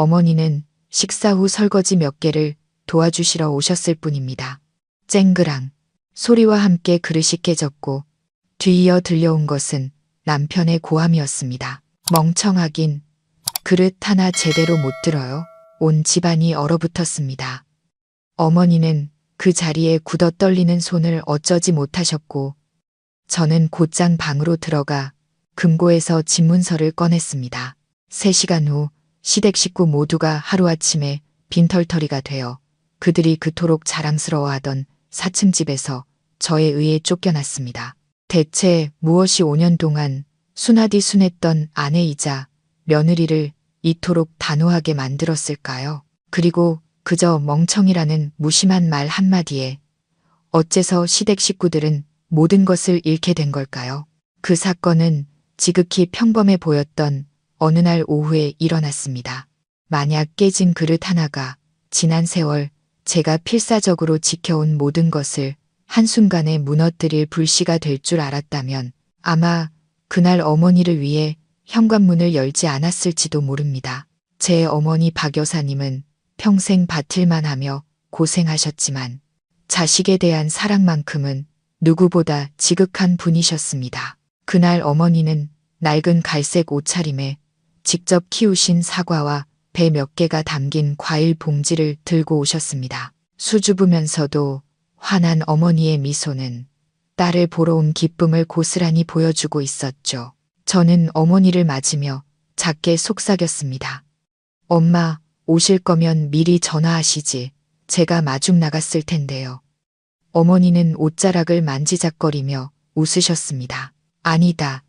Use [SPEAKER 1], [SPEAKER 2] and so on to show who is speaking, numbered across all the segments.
[SPEAKER 1] 어머니는 식사 후 설거지 몇 개를 도와주시러 오셨을 뿐입니다. 쨍그랑 소리와 함께 그릇이 깨졌고 뒤이어 들려온 것은 남편의 고함이었습니다. 멍청하긴 그릇 하나 제대로 못 들어요. 온 집안이 얼어붙었습니다. 어머니는 그 자리에 굳어 떨리는 손을 어쩌지 못하셨고 저는 곧장 방으로 들어가 금고에서 집문서를 꺼냈습니다. 3시간 후 시댁 식구 모두가 하루아침에 빈털터리가 되어 그들이 그토록 자랑스러워하던 4층 집에서 저에 의해 쫓겨났습니다. 대체 무엇이 5년 동안 순하디 순했던 아내이자 며느리를 이토록 단호하게 만들었을까요? 그리고 그저 멍청이라는 무심한 말 한마디에 어째서 시댁 식구들은 모든 것을 잃게 된 걸까요? 그 사건은 지극히 평범해 보였던 어느 날 오후에 일어났습니다. 만약 깨진 그릇 하나가 지난 세월 제가 필사적으로 지켜온 모든 것을 한순간에 무너뜨릴 불씨가 될 줄 알았다면 아마 그날 어머니를 위해 현관문을 열지 않았을지도 모릅니다. 제 어머니 박 여사님은 평생 밭일만 하며 고생하셨지만 자식에 대한 사랑만큼은 누구보다 지극한 분이셨습니다. 그날 어머니는 낡은 갈색 옷차림에 직접 키우신 사과와 배 몇 개가 담긴 과일 봉지를 들고 오셨습니다. 수줍으면서도 환한 어머니의 미소는 딸을 보러 온 기쁨을 고스란히 보여주고 있었죠. 저는 어머니를 맞으며 작게 속삭였습니다. 엄마, 오실 거면 미리 전화하시지. 제가 마중 나갔을 텐데요. 어머니는 옷자락을 만지작거리며 웃으셨습니다. 아니다.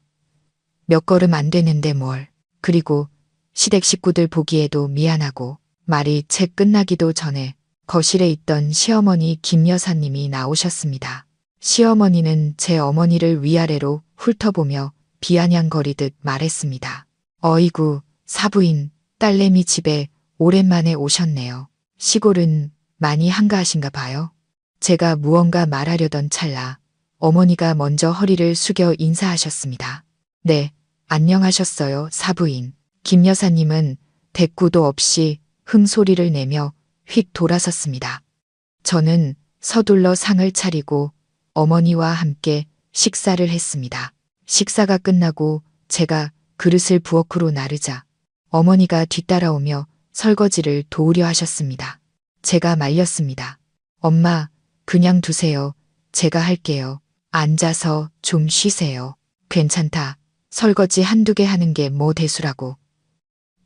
[SPEAKER 1] 몇 걸음 안 되는데 뭘. 그리고 시댁 식구들 보기에도 미안하고. 말이 채 끝나기도 전에 거실에 있던 시어머니 김 여사님이 나오셨습니다. 시어머니는 제 어머니를 위아래로 훑어보며 비아냥거리듯 말했습니다. 어이구, 사부인, 딸내미 집에 오랜만에 오셨네요. 시골은 많이 한가하신가 봐요. 제가 무언가 말하려던 찰나 어머니가 먼저 허리를 숙여 인사하셨습니다. 네, 안녕하셨어요, 사부인. 김 여사님은 대꾸도 없이 흥소리를 내며 휙 돌아섰습니다. 저는 서둘러 상을 차리고 어머니와 함께 식사를 했습니다. 식사가 끝나고 제가 그릇을 부엌으로 나르자 어머니가 뒤따라오며 설거지를 도우려 하셨습니다. 제가 말렸습니다. 엄마, 그냥 두세요. 제가 할게요. 앉아서 좀 쉬세요. 괜찮다. 설거지 한두 개 하는 게 뭐 대수라고.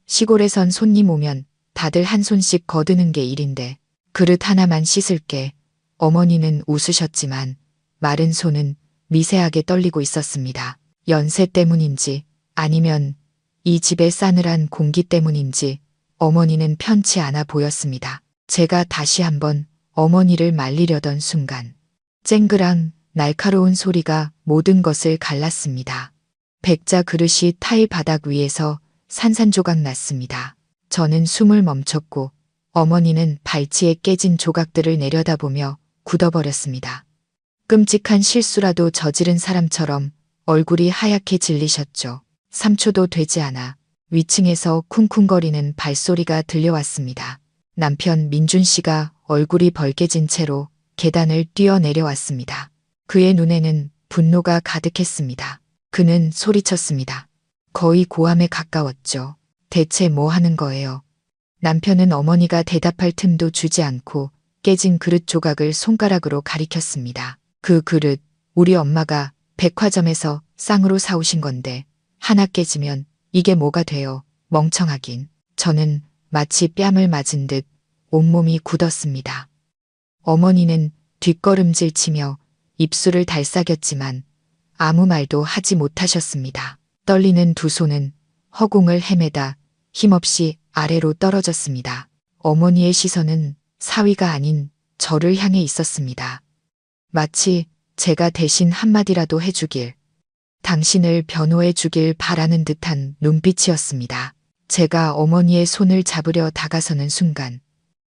[SPEAKER 1] 시골에선 손님 오면 다들 한 손씩 거드는 게 일인데 그릇 하나만 씻을게. 어머니는 웃으셨지만 마른 손은 미세하게 떨리고 있었습니다. 연세 때문인지 아니면 이 집의 싸늘한 공기 때문인지 어머니는 편치 않아 보였습니다. 제가 다시 한번 어머니를 말리려던 순간 쨍그랑 날카로운 소리가 모든 것을 갈랐습니다. 백자 그릇이 타일 바닥 위에서 산산조각 났습니다. 저는 숨을 멈췄고 어머니는 발치에 깨진 조각들을 내려다보며 굳어버렸습니다. 끔찍한 실수라도 저지른 사람처럼 얼굴이 하얗게 질리셨죠. 3초도 되지 않아 위층에서 쿵쿵거리는 발소리가 들려왔습니다. 남편 민준 씨가 얼굴이 벌개진 채로 계단을 뛰어내려왔습니다. 그의 눈에는 분노가 가득했습니다. 그는 소리쳤습니다. 거의 고함에 가까웠죠. 대체 뭐 하는 거예요? 남편은 어머니가 대답할 틈도 주지 않고 깨진 그릇 조각을 손가락으로 가리켰습니다. 그 그릇, 우리 엄마가 백화점에서 쌍으로 사오신 건데 하나 깨지면 이게 뭐가 돼요? 멍청하긴. 저는 마치 뺨을 맞은 듯 온몸이 굳었습니다. 어머니는 뒷걸음질 치며 입술을 달싹였지만 아무 말도 하지 못하셨습니다. 떨리는 두 손은 허공을 헤매다 힘없이 아래로 떨어졌습니다. 어머니의 시선은 사위가 아닌 저를 향해 있었습니다. 마치 제가 대신 한마디라도 해주길, 당신을 변호해 주길 바라는 듯한 눈빛이었습니다. 제가 어머니의 손을 잡으려 다가서는 순간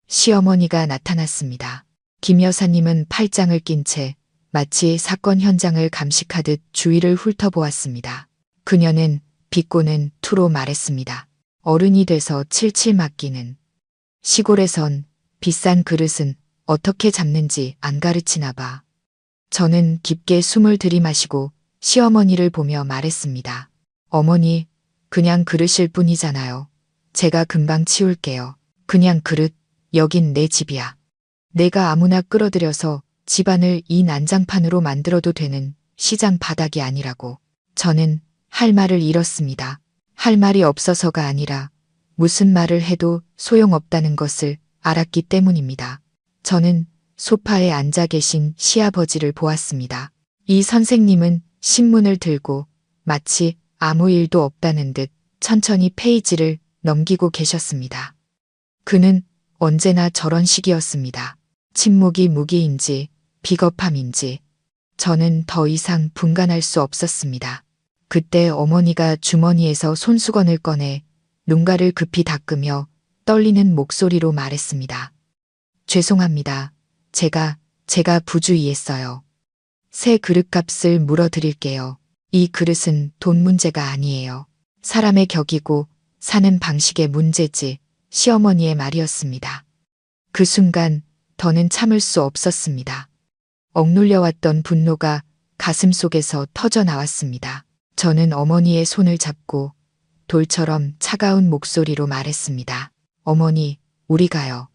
[SPEAKER 1] 시어머니가 나타났습니다. 김 여사님은 팔짱을 낀 채 마치 사건 현장을 감식하듯 주위를 훑어보았습니다. 그녀는 비꼬는 투로 말했습니다. 어른이 돼서 칠칠 맡기는. 시골에선 비싼 그릇은 어떻게 잡는지 안 가르치나 봐. 저는 깊게 숨을 들이마시고 시어머니를 보며 말했습니다. 어머니, 그냥 그릇일 뿐이잖아요. 제가 금방 치울게요. 그냥 그릇, 여긴 내 집이야. 내가 아무나 끌어들여서 집안을 이 난장판으로 만들어도 되는 시장 바닥이 아니라고. 저는 할 말을 잃었습니다. 할 말이 없어서가 아니라 무슨 말을 해도 소용없다는 것을 알았기 때문입니다. 저는 소파에 앉아 계신 시아버지를 보았습니다. 이 선생님은 신문을 들고 마치 아무 일도 없다는 듯 천천히 페이지를 넘기고 계셨습니다. 그는 언제나 저런 식이었습니다. 침묵이 무기인지 비겁함인지 저는 더 이상 분간할 수 없었습니다. 그때 어머니가 주머니에서 손수건을 꺼내 눈가를 급히 닦으며 떨리는 목소리로 말했습니다. 죄송합니다. 제가 부주의했어요. 새 그릇값을 물어드릴게요. 이 그릇은 돈 문제가 아니에요. 사람의 격이고 사는 방식의 문제지. 시어머니의 말이었습니다. 그 순간 더는 참을 수 없었습니다. 억눌려왔던 분노가 가슴 속에서 터져 나왔습니다. 저는 어머니의 손을 잡고 돌처럼 차가운 목소리로 말했습니다. 어머니, 우리 가요.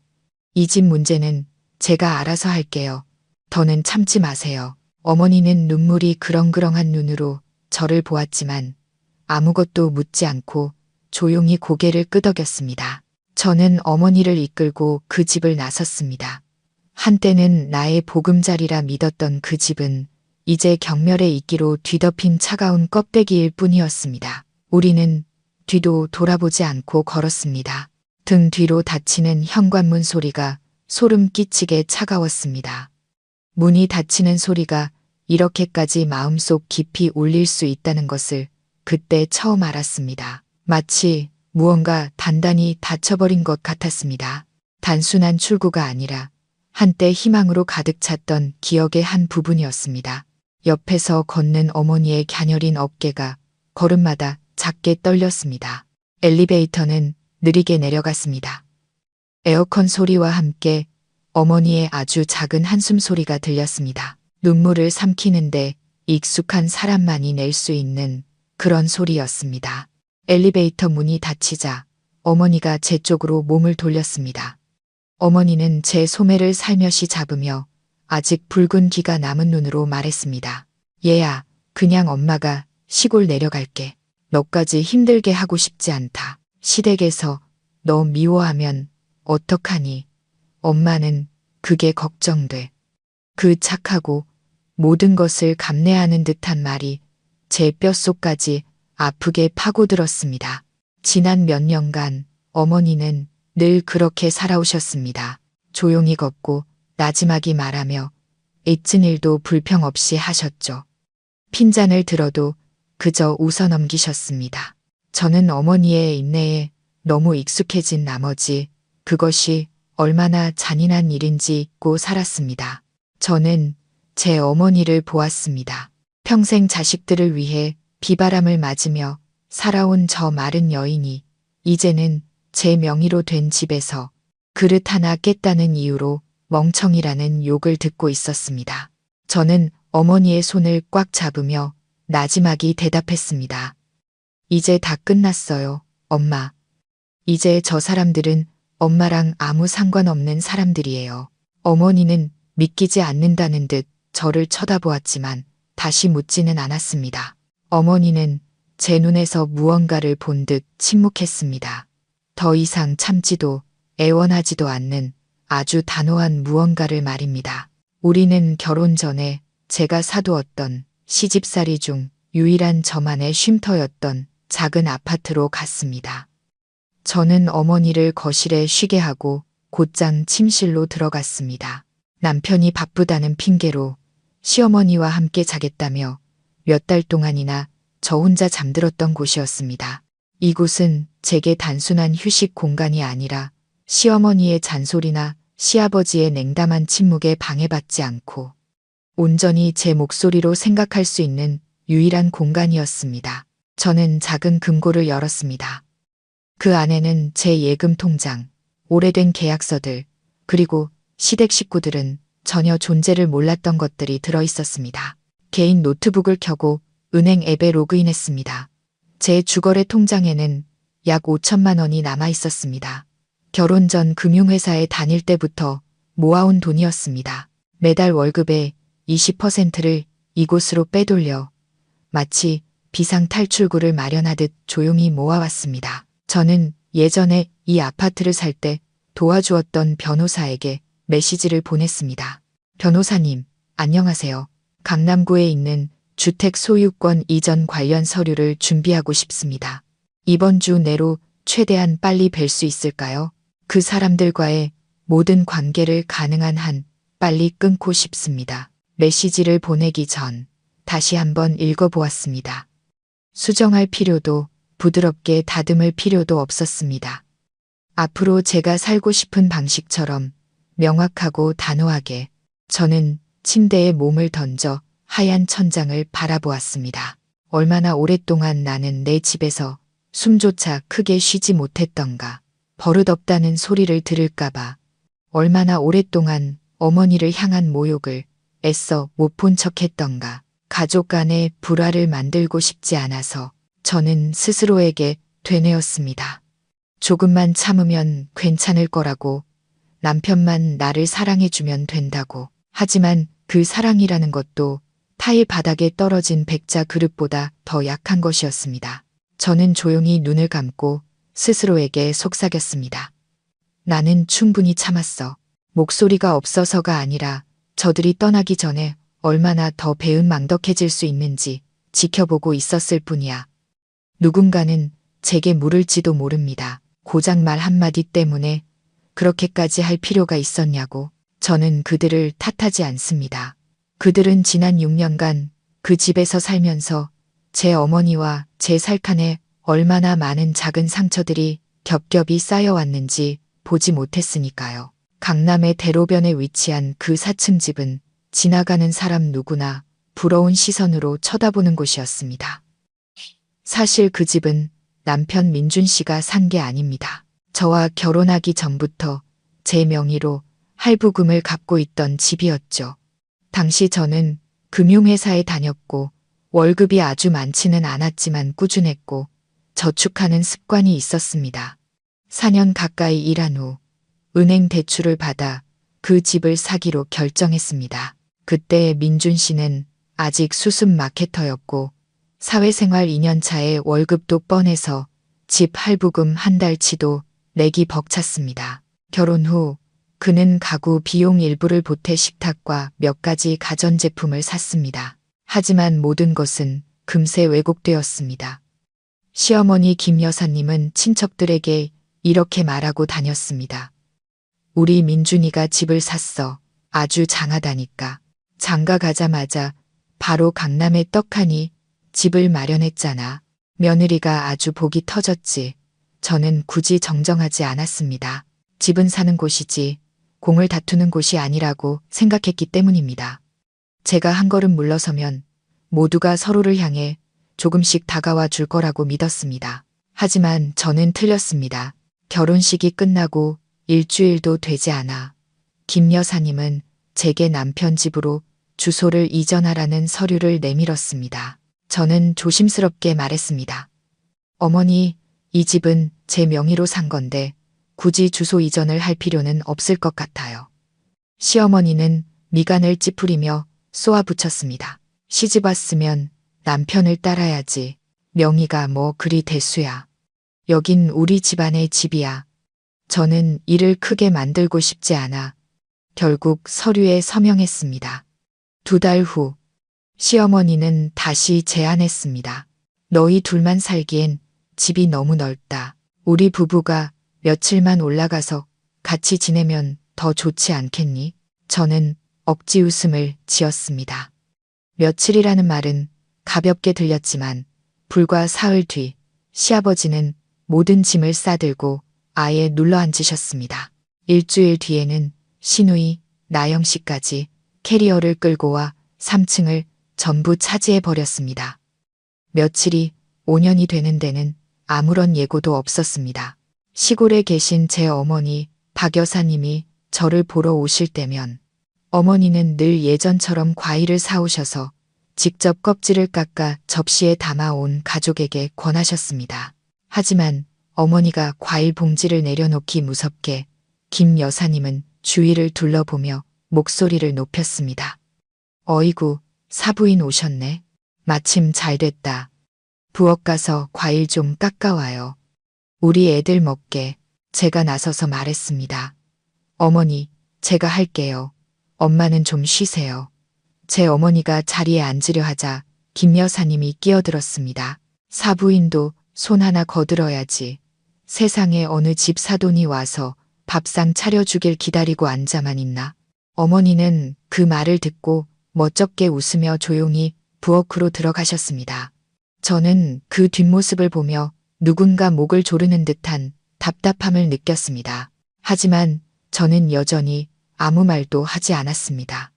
[SPEAKER 1] 이 집 문제는 제가 알아서 할게요. 더는 참지 마세요. 어머니는 눈물이 그렁그렁한 눈으로 저를 보았지만 아무것도 묻지 않고 조용히 고개를 끄덕였습니다. 저는 어머니를 이끌고 그 집을 나섰습니다. 한때는 나의 보금자리라 믿었던 그 집은 이제 경멸의 이끼로 뒤덮인 차가운 껍데기일 뿐이었습니다. 우리는 뒤도 돌아보지 않고 걸었습니다. 등 뒤로 닫히는 현관문 소리가 소름 끼치게 차가웠습니다. 문이 닫히는 소리가 이렇게까지 마음속 깊이 울릴 수 있다는 것을 그때 처음 알았습니다. 마치 무언가 단단히 닫혀버린 것 같았습니다. 단순한 출구가 아니라 한때 희망으로 가득 찼던 기억의 한 부분이었습니다. 옆에서 걷는 어머니의 갸녀린 어깨가 걸음마다 작게 떨렸습니다. 엘리베이터는 느리게 내려갔습니다. 에어컨 소리와 함께 어머니의 아주 작은 한숨 소리가 들렸습니다. 눈물을 삼키는데 익숙한 사람만이 낼 수 있는 그런 소리였습니다. 엘리베이터 문이 닫히자 어머니가 제 쪽으로 몸을 돌렸습니다. 어머니는 제 소매를 살며시 잡으며 아직 붉은 기가 남은 눈으로 말했습니다. 얘야, 그냥 엄마가 시골 내려갈게. 너까지 힘들게 하고 싶지 않다. 시댁에서 너 미워하면 어떡하니? 엄마는 그게 걱정돼. 그 착하고 모든 것을 감내하는 듯한 말이 제 뼛속까지 아프게 파고들었습니다. 지난 몇 년간 어머니는 늘 그렇게 살아오셨습니다. 조용히 걷고 나지막이 말하며 애쓴 일도 불평 없이 하셨죠. 핀잔을 들어도 그저 웃어 넘기셨습니다. 저는 어머니의 인내에 너무 익숙해진 나머지 그것이 얼마나 잔인한 일인지 잊고 살았습니다. 저는 제 어머니를 보았습니다. 평생 자식들을 위해 비바람을 맞으며 살아온 저 마른 여인이 이제는 제 명의로 된 집에서 그릇 하나 깼다는 이유로 멍청이라는 욕을 듣고 있었습니다. 저는 어머니의 손을 꽉 잡으며 나지막이 대답했습니다. 이제 다 끝났어요, 엄마. 이제 저 사람들은 엄마랑 아무 상관없는 사람들이에요. 어머니는 믿기지 않는다는 듯 저를 쳐다보았지만 다시 묻지는 않았습니다. 어머니는 제 눈에서 무언가를 본 듯 침묵했습니다. 더 이상 참지도 애원하지도 않는 아주 단호한 무언가를 말입니다. 우리는 결혼 전에 제가 사두었던 시집살이 중 유일한 저만의 쉼터였던 작은 아파트로 갔습니다. 저는 어머니를 거실에 쉬게 하고 곧장 침실로 들어갔습니다. 남편이 바쁘다는 핑계로 시어머니와 함께 자겠다며 몇 달 동안이나 저 혼자 잠들었던 곳이었습니다. 이곳은 제게 단순한 휴식 공간이 아니라 시어머니의 잔소리나 시아버지의 냉담한 침묵에 방해받지 않고 온전히 제 목소리로 생각할 수 있는 유일한 공간이었습니다. 저는 작은 금고를 열었습니다. 그 안에는 제 예금 통장, 오래된 계약서들, 그리고 시댁 식구들은 전혀 존재를 몰랐던 것들이 들어 있었습니다. 개인 노트북을 켜고 은행 앱에 로그인했습니다. 제 주거래 통장에는 약 5천만 원이 남아 있었습니다. 결혼 전 금융회사에 다닐 때부터 모아온 돈이었습니다. 매달 월급의 20%를 이곳으로 빼돌려 마치 비상탈출구를 마련하듯 조용히 모아왔습니다. 저는 예전에 이 아파트를 살 때 도와주었던 변호사에게 메시지를 보냈습니다. 변호사님, 안녕하세요. 강남구에 있는 주택 소유권 이전 관련 서류를 준비하고 싶습니다. 이번 주 내로 최대한 빨리 뵐 수 있을까요? 그 사람들과의 모든 관계를 가능한 한 빨리 끊고 싶습니다. 메시지를 보내기 전 다시 한번 읽어보았습니다. 수정할 필요도 부드럽게 다듬을 필요도 없었습니다. 앞으로 제가 살고 싶은 방식처럼 명확하고 단호하게 저는 침대에 몸을 던져 하얀 천장을 바라보았습니다. 얼마나 오랫동안 나는 내 집에서 숨조차 크게 쉬지 못했던가. 버릇없다는 소리를 들을까봐. 얼마나 오랫동안 어머니를 향한 모욕을 애써 못 본 척했던가. 가족 간의 불화를 만들고 싶지 않아서 저는 스스로에게 되뇌었습니다. 조금만 참으면 괜찮을 거라고, 남편만 나를 사랑해주면 된다고. 하지만 그 사랑이라는 것도 타일 바닥에 떨어진 백자 그릇보다 더 약한 것이었습니다. 저는 조용히 눈을 감고 스스로에게 속삭였습니다. 나는 충분히 참았어. 목소리가 없어서가 아니라 저들이 떠나기 전에 얼마나 더 배은망덕해질 수 있는지 지켜보고 있었을 뿐이야. 누군가는 제게 물을지도 모릅니다. 고작 말 한마디 때문에 그렇게까지 할 필요가 있었냐고. 저는 그들을 탓하지 않습니다. 그들은 지난 6년간 그 집에서 살면서 제 어머니와 제 살칸에 얼마나 많은 작은 상처들이 겹겹이 쌓여왔는지 보지 못했으니까요. 강남의 대로변에 위치한 그 4층 집은 지나가는 사람 누구나 부러운 시선으로 쳐다보는 곳이었습니다. 사실 그 집은 남편 민준 씨가 산 게 아닙니다. 저와 결혼하기 전부터 제 명의로 할부금을 갚고 있던 집이었죠. 당시 저는 금융회사에 다녔고 월급이 아주 많지는 않았지만 꾸준했고 저축하는 습관이 있었습니다. 4년 가까이 일한 후 은행 대출을 받아 그 집을 사기로 결정했습니다. 그때 민준 씨는 아직 수습 마케터였고 사회생활 2년 차에 월급도 뻔해서 집 할부금 한 달치도 내기 벅찼습니다. 결혼 후 그는 가구 비용 일부를 보태 식탁과 몇 가지 가전제품을 샀습니다. 하지만 모든 것은 금세 왜곡되었습니다. 시어머니 김 여사님은 친척들에게 이렇게 말하고 다녔습니다. 우리 민준이가 집을 샀어. 아주 장하다니까. 장가 가자마자 바로 강남에 떡하니 집을 마련했잖아. 며느리가 아주 복이 터졌지. 저는 굳이 정정하지 않았습니다. 집은 사는 곳이지 공을 다투는 곳이 아니라고 생각했기 때문입니다. 제가 한 걸음 물러서면 모두가 서로를 향해 조금씩 다가와 줄 거라고 믿었습니다. 하지만 저는 틀렸습니다. 결혼식이 끝나고 일주일도 되지 않아 김 여사님은 제게 남편 집으로 주소를 이전하라는 서류를 내밀었습니다. 저는 조심스럽게 말했습니다. 어머니, 이 집은 제 명의로 산 건데 굳이 주소 이전을 할 필요는 없을 것 같아요. 시어머니는 미간을 찌푸리며 쏘아붙였습니다. 시집 왔으면 남편을 따라야지. 명의가 뭐 그리 대수야. 여긴 우리 집안의 집이야. 저는 일을 크게 만들고 싶지 않아 결국 서류에 서명했습니다. 2달 후 시어머니는 다시 제안했습니다. 너희 둘만 살기엔 집이 너무 넓다. 우리 부부가 며칠만 올라가서 같이 지내면 더 좋지 않겠니? 저는 억지 웃음을 지었습니다. 며칠이라는 말은 가볍게 들렸지만 불과 사흘 뒤 시아버지는 모든 짐을 싸들고 아예 눌러앉으셨습니다. 일주일 뒤에는 시누이, 나영 씨까지 캐리어를 끌고 와 3층을 전부 차지해 버렸습니다. 며칠이 5년이 되는 데는 아무런 예고도 없었습니다. 시골에 계신 제 어머니 박 여사님이 저를 보러 오실 때면 어머니는 늘 예전처럼 과일을 사오셔서 직접 껍질을 깎아 접시에 담아온 가족에게 권하셨습니다. 하지만 어머니가 과일 봉지를 내려놓기 무섭게 김 여사님은 주위를 둘러보며 목소리를 높였습니다. 어이구, 사부인 오셨네. 마침 잘 됐다. 부엌 가서 과일 좀 깎아와요. 우리 애들 먹게. 제가 나서서 말했습니다. 어머니, 제가 할게요. 엄마는 좀 쉬세요. 제 어머니가 자리에 앉으려 하자 김 여사님이 끼어들었습니다. 사부인도 손 하나 거들어야지. 세상에 어느 집 사돈이 와서 밥상 차려주길 기다리고 앉아만 있나. 어머니는 그 말을 듣고 멋쩍게 웃으며 조용히 부엌으로 들어가셨습니다. 저는 그 뒷모습을 보며 누군가 목을 조르는 듯한 답답함을 느꼈습니다. 하지만 저는 여전히 아무 말도 하지 않았습니다.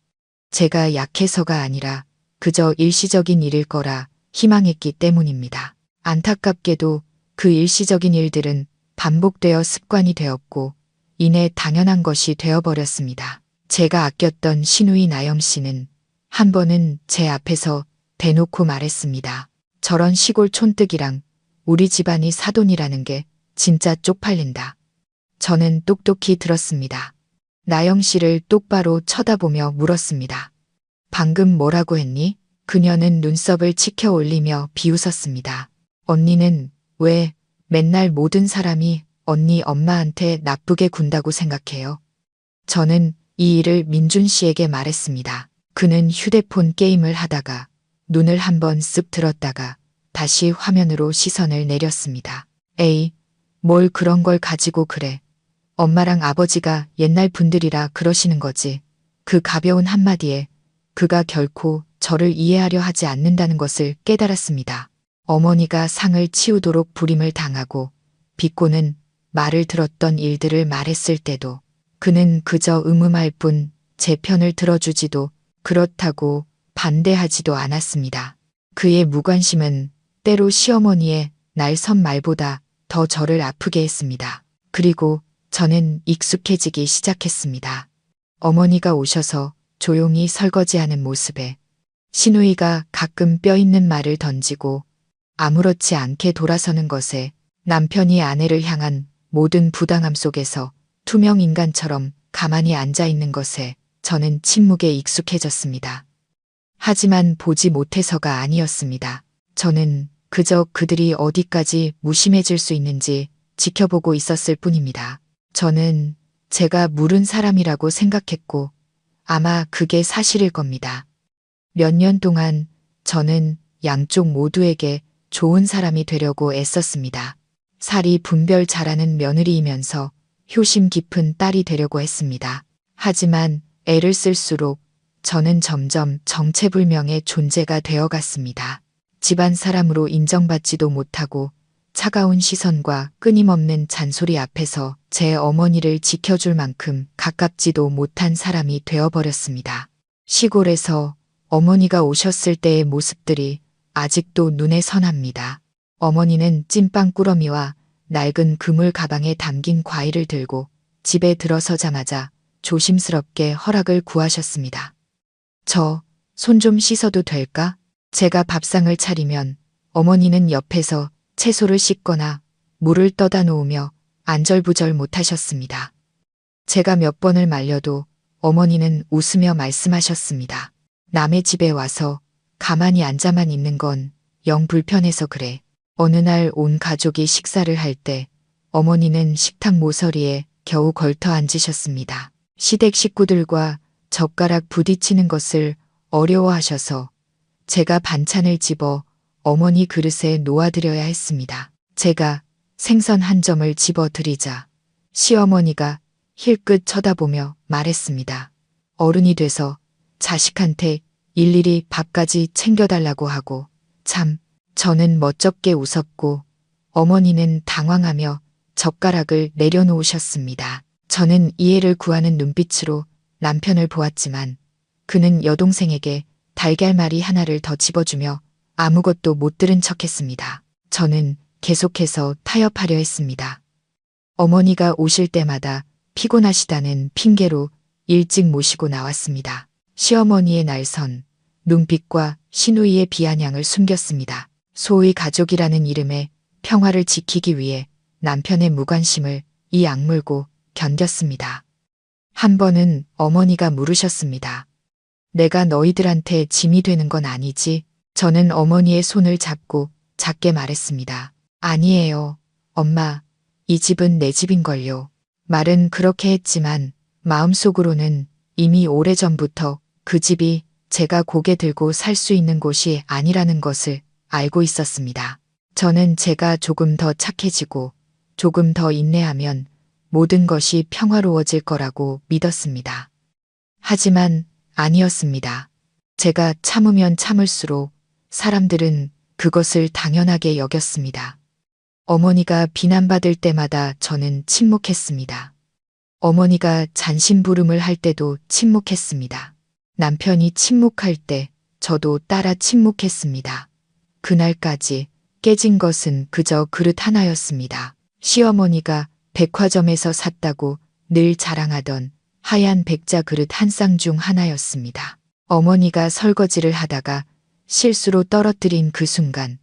[SPEAKER 1] 제가 약해서가 아니라 그저 일시적인 일일 거라 희망했기 때문입니다. 안타깝게도 그 일시적인 일들은 반복되어 습관이 되었고 이내 당연한 것이 되어버렸습니다. 제가 아꼈던 시누이 나영 씨는 한 번은 제 앞에서 대놓고 말했습니다. 저런 시골 촌뜨기랑 우리 집안이 사돈이라는 게 진짜 쪽팔린다. 저는 똑똑히 들었습니다. 나영 씨를 똑바로 쳐다보며 물었습니다. 방금 뭐라고 했니? 그녀는 눈썹을 치켜 올리며 비웃었습니다. 언니는 왜 맨날 모든 사람이 언니 엄마한테 나쁘게 군다고 생각해요? 저는 이 일을 민준 씨에게 말했습니다. 그는 휴대폰 게임을 하다가 눈을 한번 쓱 들었다가 다시 화면으로 시선을 내렸습니다. 에이, 뭘 그런 걸 가지고 그래. 엄마랑 아버지가 옛날 분들이라 그러시는 거지. 그 가벼운 한마디에 그가 결코 저를 이해하려 하지 않는다는 것을 깨달았습니다. 어머니가 상을 치우도록 불임을 당하고 비꼬는 말을 들었던 일들을 말했을 때도 그는 그저 음음할 뿐 제 편을 들어주지도 그렇다고 반대하지도 않았습니다. 그의 무관심은 때로 시어머니의 날선 말보다 더 저를 아프게 했습니다. 그리고 저는 익숙해지기 시작했습니다. 어머니가 오셔서 조용히 설거지하는 모습에 시누이가 가끔 뼈 있는 말을 던지고 아무렇지 않게 돌아서는 것에 남편이 아내를 향한 모든 부당함 속에서 투명 인간처럼 가만히 앉아 있는 것에 저는 침묵에 익숙해졌습니다. 하지만 보지 못해서가 아니었습니다. 저는 그저 그들이 어디까지 무심해질 수 있는지 지켜보고 있었을 뿐입니다. 저는 제가 물은 사람이라고 생각했고 아마 그게 사실일 겁니다. 몇 년 동안 저는 양쪽 모두에게 좋은 사람이 되려고 애썼습니다. 살이 분별 잘하는 며느리이면서 효심 깊은 딸이 되려고 했습니다. 하지만 애를 쓸수록 저는 점점 정체불명의 존재가 되어갔습니다. 집안 사람으로 인정받지도 못하고 차가운 시선과 끊임없는 잔소리 앞에서 제 어머니를 지켜줄 만큼 가깝지도 못한 사람이 되어버렸습니다. 시골에서 어머니가 오셨을 때의 모습들이 아직도 눈에 선합니다. 어머니는 찐빵 꾸러미와 낡은 그물 가방에 담긴 과일을 들고 집에 들어서자마자 조심스럽게 허락을 구하셨습니다. 저 손 좀 씻어도 될까? 제가 밥상을 차리면 어머니는 옆에서 채소를 씻거나 물을 떠다 놓으며 안절부절 못하셨습니다. 제가 몇 번을 말려도 어머니는 웃으며 말씀하셨습니다. 남의 집에 와서 가만히 앉아만 있는 건 영 불편해서 그래. 어느 날 온 가족이 식사를 할 때 어머니는 식탁 모서리에 겨우 걸터 앉으셨습니다. 시댁 식구들과 젓가락 부딪히는 것을 어려워하셔서 제가 반찬을 집어 어머니 그릇에 놓아드려야 했습니다. 제가 생선 한 점을 집어 드리자 시어머니가 힐끗 쳐다보며 말했습니다. 어른이 돼서 자식한테 일일이 밥까지 챙겨달라고 하고 참. 저는 멋쩍게 웃었고 어머니는 당황하며 젓가락을 내려놓으셨습니다. 저는 이해를 구하는 눈빛으로 남편을 보았지만 그는 여동생에게 달걀말이 하나를 더 집어주며 아무것도 못 들은 척했습니다. 저는 계속해서 타협하려 했습니다. 어머니가 오실 때마다 피곤하시다는 핑계로 일찍 모시고 나왔습니다. 시어머니의 날선 눈빛과 시누이의 비아냥을 숨겼습니다. 소위 가족이라는 이름의 평화를 지키기 위해 남편의 무관심을 이 악물고 견뎠습니다. 한 번은 어머니가 물으셨습니다. 내가 너희들한테 짐이 되는 건 아니지? 저는 어머니의 손을 잡고 작게 말했습니다. 아니에요, 엄마. 이 집은 내 집인걸요. 말은 그렇게 했지만 마음속으로는 이미 오래전부터 그 집이 제가 고개 들고 살 수 있는 곳이 아니라는 것을 알고 있었습니다. 저는 제가 조금 더 착해지고 조금 더 인내하면 모든 것이 평화로워질 거라고 믿었습니다. 하지만 아니었습니다. 제가 참으면 참을수록 사람들은 그것을 당연하게 여겼습니다. 어머니가 비난받을 때마다 저는 침묵했습니다. 어머니가 잔심부름을 할 때도 침묵했습니다. 남편이 침묵할 때 저도 따라 침묵했습니다. 그날까지 깨진 것은 그저 그릇 하나였습니다. 시어머니가 백화점에서 샀다고 늘 자랑하던 하얀 백자 그릇 한 쌍 중 하나였습니다. 어머니가 설거지를 하다가 실수로 떨어뜨린 그 순간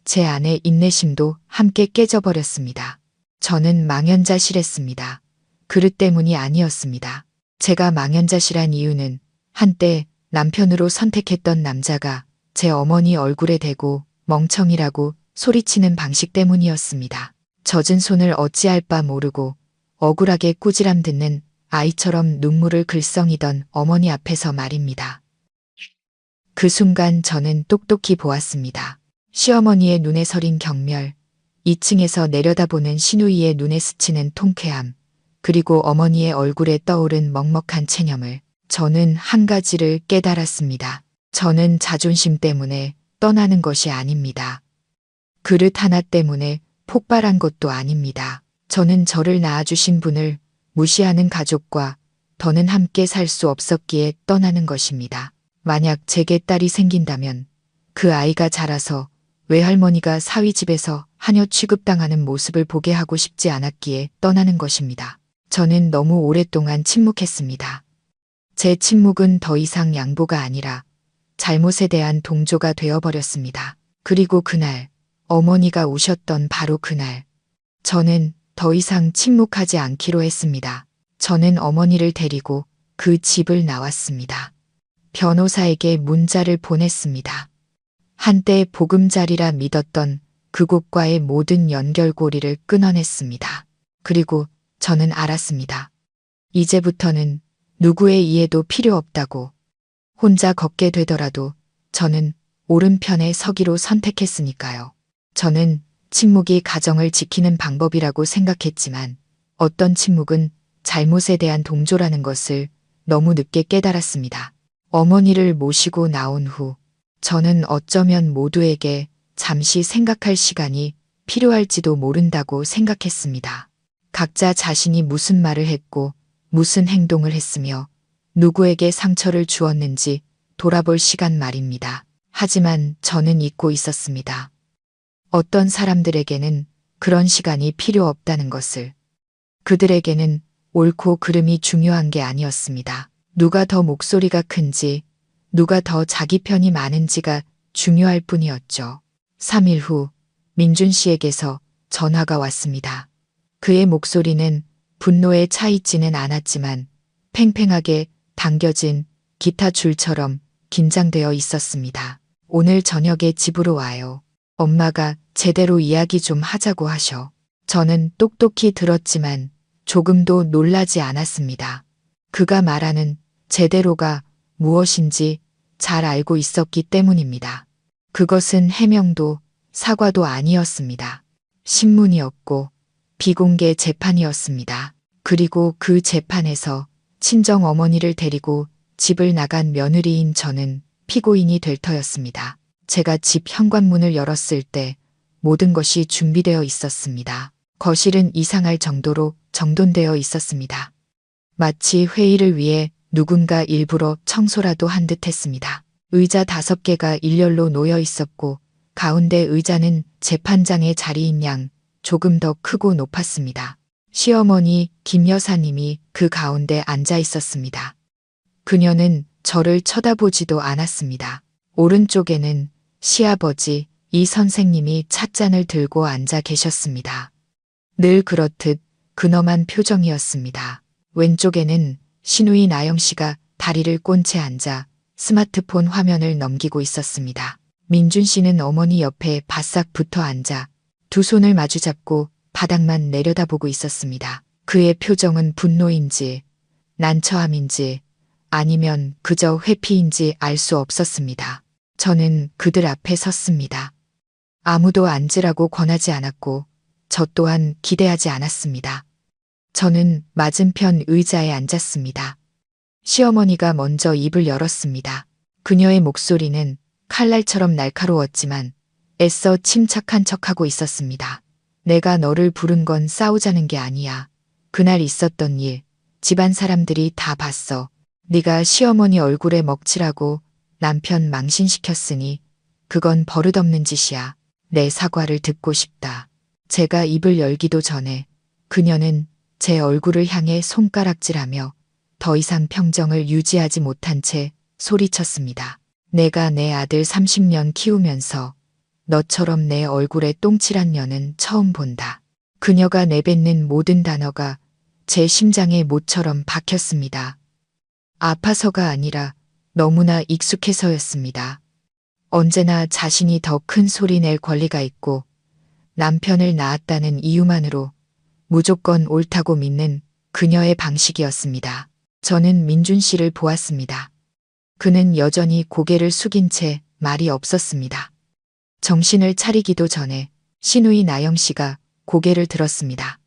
[SPEAKER 1] 제 안의 인내심도 함께 깨져버렸습니다. 저는 망연자실했습니다. 그릇 때문이 아니었습니다. 제가 망연자실한 이유는 한때 남편으로 선택했던 남자가 제 어머니 얼굴에 대고 멍청이라고 소리치는 방식 때문이었습니다. 젖은 손을 어찌할 바 모르고 억울하게 꾸지람 듣는 아이처럼 눈물을 글썽이던 어머니 앞에서 말입니다. 그 순간 저는 똑똑히 보았습니다. 시어머니의 눈에 서린 경멸, 2층에서 내려다보는 시누이의 눈에 스치는 통쾌함, 그리고 어머니의 얼굴에 떠오른 먹먹한 체념을 저는 한 가지를 깨달았습니다. 저는 자존심 때문에 떠나는 것이 아닙니다. 그릇 하나 때문에 폭발한 것도 아닙니다. 저는 저를 낳아주신 분을 무시하는 가족과 더는 함께 살 수 없었기에 떠나는 것입니다. 만약 제게 딸이 생긴다면 그 아이가 자라서 외할머니가 사위집에서 하녀 취급당하는 모습을 보게 하고 싶지 않았기에 떠나는 것입니다. 저는 너무 오랫동안 침묵했습니다. 제 침묵은 더 이상 양보가 아니라 잘못에 대한 동조가 되어버렸습니다. 그리고 그날, 어머니가 우셨던 바로 그날, 저는 더 이상 침묵하지 않기로 했습니다. 저는 어머니를 데리고 그 집을 나왔습니다. 변호사에게 문자를 보냈습니다. 한때 보금자리라 믿었던 그곳과의 모든 연결고리를 끊어냈습니다. 그리고 저는 알았습니다. 이제부터는 누구의 이해도 필요 없다고. 혼자 걷게 되더라도 저는 오른편에 서기로 선택했으니까요. 저는 침묵이 가정을 지키는 방법이라고 생각했지만 어떤 침묵은 잘못에 대한 동조라는 것을 너무 늦게 깨달았습니다. 어머니를 모시고 나온 후 저는 어쩌면 모두에게 잠시 생각할 시간이 필요할지도 모른다고 생각했습니다. 각자 자신이 무슨 말을 했고 무슨 행동을 했으며 누구에게 상처를 주었는지 돌아볼 시간 말입니다. 하지만 저는 잊고 있었습니다. 어떤 사람들에게는 그런 시간이 필요 없다는 것을. 그들에게는 옳고 그름이 중요한 게 아니었습니다. 누가 더 목소리가 큰지, 누가 더 자기 편이 많은지가 중요할 뿐이었죠. 3일 후 민준 씨에게서 전화가 왔습니다. 그의 목소리는 분노에 차 있지는 않았지만 팽팽하게 당겨진 기타 줄처럼 긴장되어 있었습니다. 오늘 저녁에 집으로 와요. 엄마가 제대로 이야기 좀 하자고 하셔. 저는 똑똑히 들었지만 조금도 놀라지 않았습니다. 그가 말하는 제대로가 무엇인지 잘 알고 있었기 때문입니다. 그것은 해명도 사과도 아니었습니다. 신문이었고 비공개 재판이었습니다. 그리고 그 재판에서 친정 어머니를 데리고 집을 나간 며느리인 저는 피고인이 될 터였습니다. 제가 집 현관문을 열었을 때 모든 것이 준비되어 있었습니다. 거실은 이상할 정도로 정돈되어 있었습니다. 마치 회의를 위해 누군가 일부러 청소라도 한 듯 했습니다. 의자 5개가 일렬로 놓여 있었고 가운데 의자는 재판장의 자리인 양 조금 더 크고 높았습니다. 시어머니 김 여사님이 그 가운데 앉아 있었습니다. 그녀는 저를 쳐다보지도 않았습니다. 오른쪽에는 시아버지 이 선생님이 찻잔을 들고 앉아 계셨습니다. 늘 그렇듯 근엄한 표정이었습니다. 왼쪽에는 시누이 나영 씨가 다리를 꼰 채 앉아 스마트폰 화면을 넘기고 있었습니다. 민준 씨는 어머니 옆에 바싹 붙어 앉아 두 손을 마주잡고 바닥만 내려다보고 있었습니다. 그의 표정은 분노인지 난처함인지 아니면 그저 회피인지 알 수 없었습니다. 저는 그들 앞에 섰습니다. 아무도 앉으라고 권하지 않았고 저 또한 기대하지 않았습니다. 저는 맞은편 의자에 앉았습니다. 시어머니가 먼저 입을 열었습니다. 그녀의 목소리는 칼날처럼 날카로웠지만 애써 침착한 척하고 있었습니다. 내가 너를 부른 건 싸우자는 게 아니야. 그날 있었던 일, 집안 사람들이 다 봤어. 네가 시어머니 얼굴에 먹칠하고 남편 망신시켰으니 그건 버릇없는 짓이야. 내 사과를 듣고 싶다. 제가 입을 열기도 전에 그녀는 제 얼굴을 향해 손가락질하며 더 이상 평정을 유지하지 못한 채 소리쳤습니다. 내가 내 아들 30년 키우면서 너처럼 내 얼굴에 똥칠한 년은 처음 본다. 그녀가 내뱉는 모든 단어가 제 심장에 못처럼 박혔습니다. 아파서가 아니라 너무나 익숙해서였습니다. 언제나 자신이 더 큰 소리 낼 권리가 있고 남편을 낳았다는 이유만으로 무조건 옳다고 믿는 그녀의 방식이었습니다. 저는 민준 씨를 보았습니다. 그는 여전히 고개를 숙인 채 말이 없었습니다. 정신을 차리기도 전에 시누이 나영 씨가 고개를 들었습니다.